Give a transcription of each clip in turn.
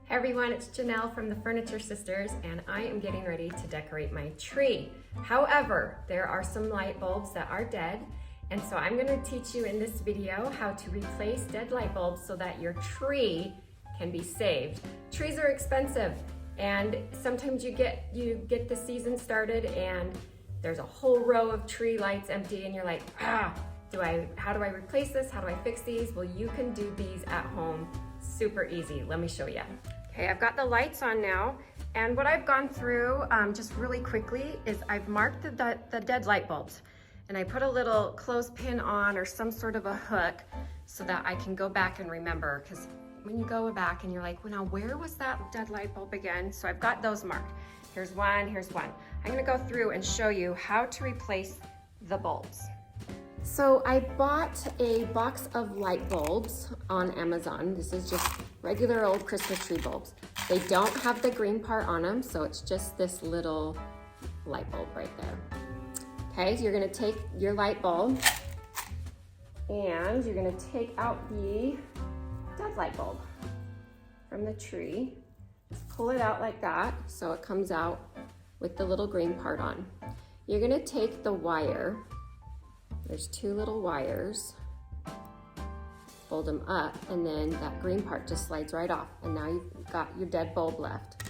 Hey everyone, it's Janelle from the Furniture Sisters, and I am getting ready to decorate my tree. However, there are some light bulbs that are dead, and so I'm going to teach you in this video how to replace dead light bulbs so that your tree can be saved. Trees are expensive, and sometimes you get the season started and there's a whole row of tree lights empty and you're like, how do I replace this? How do I fix these? Well, you can do these at home super easy. Let me show you. Okay, I've got the lights on now, and what I've gone through just really quickly is I've marked the dead light bulbs, and I put a little clothespin on or some sort of a hook so that I can go back and remember, because when you go back and you're like, well, now where was that dead light bulb again? So I've got those marked. Here's one, here's one. I'm gonna go through and show you how to replace the bulbs. So I bought a box of light bulbs on Amazon. This is just regular old Christmas tree bulbs. They don't have the green part on them, so it's just this little light bulb right there. Okay, so you're gonna take your light bulb and you're gonna take out the dead light bulb from the tree. Just pull it out like that so it comes out with the little green part on. You're gonna take the wire. There's two little wires, fold them up, and then that green part just slides right off, and now you've got your dead bulb left.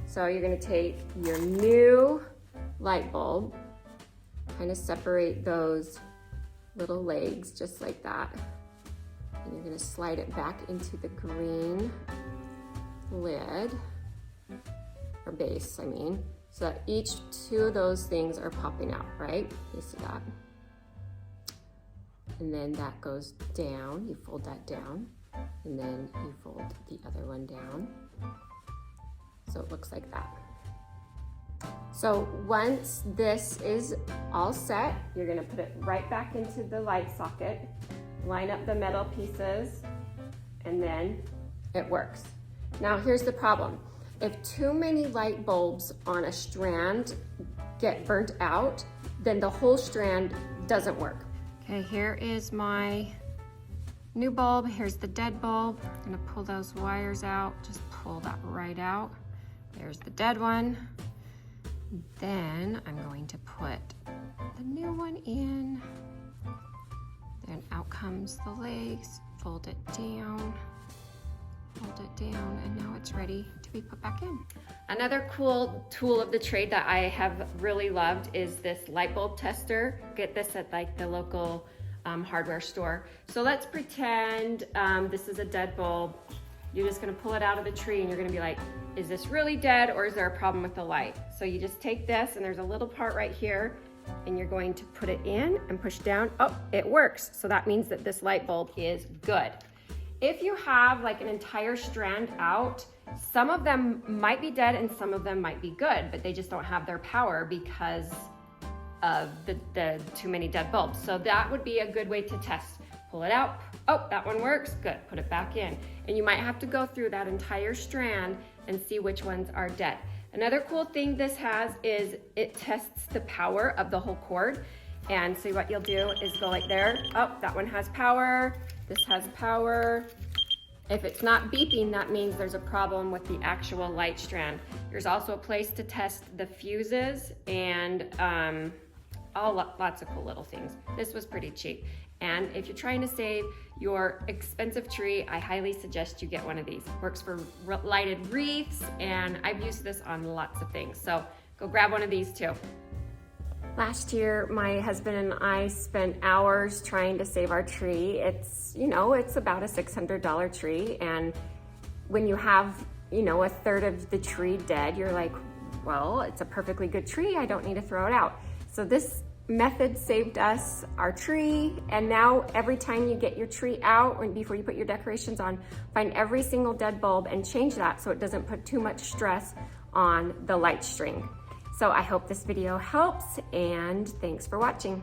So you're gonna take your new light bulb, kind of separate those little legs just like that, and you're gonna slide it back into the green lid, or base, I mean, so that each two of those things are popping out, right? You see that? And then that goes down, you fold that down, and then you fold the other one down. So it looks like that. So once this is all set, you're gonna put it right back into the light socket, line up the metal pieces, and then it works. Now here's the problem. If too many light bulbs on a strand get burnt out, then the whole strand doesn't work. Okay, here is my new bulb. Here's the dead bulb. I'm gonna pull those wires out. Just pull that right out. There's the dead one. Then I'm going to put the new one in. Then out comes the legs. Fold it down, and now it's ready to be put back in. Another cool tool of the trade that I have really loved is this light bulb tester. Get this at like the local hardware store. So let's pretend this is a dead bulb. You're just gonna pull it out of the tree and you're gonna be like, is this really dead or is there a problem with the light? So you just take this and there's a little part right here and you're going to put it in and push down. Oh, it works. So that means that this light bulb is good. If you have like an entire strand out, some of them might be dead and some of them might be good, but they just don't have their power because of the too many dead bulbs. So that would be a good way to test. Pull it out. Oh, that one works. Good. Put it back in. And you might have to go through that entire strand and see which ones are dead. Another cool thing this has is it tests the power of the whole cord. And so what you'll do is go like there. Oh, that one has power. This has power. If it's not beeping, that means there's a problem with the actual light strand. There's also a place to test the fuses and lots of cool little things. This was pretty cheap. And if you're trying to save your expensive tree, I highly suggest you get one of these. Works for lighted wreaths, and I've used this on lots of things. So go grab one of these too. Last year, my husband and I spent hours trying to save our tree. It's about a $600 tree. And when you have, a third of the tree dead, you're like, well, it's a perfectly good tree. I don't need to throw it out. So this method saved us our tree. And now every time you get your tree out and before you put your decorations on, find every single dead bulb and change that so it doesn't put too much stress on the light string. So I hope this video helps, and thanks for watching.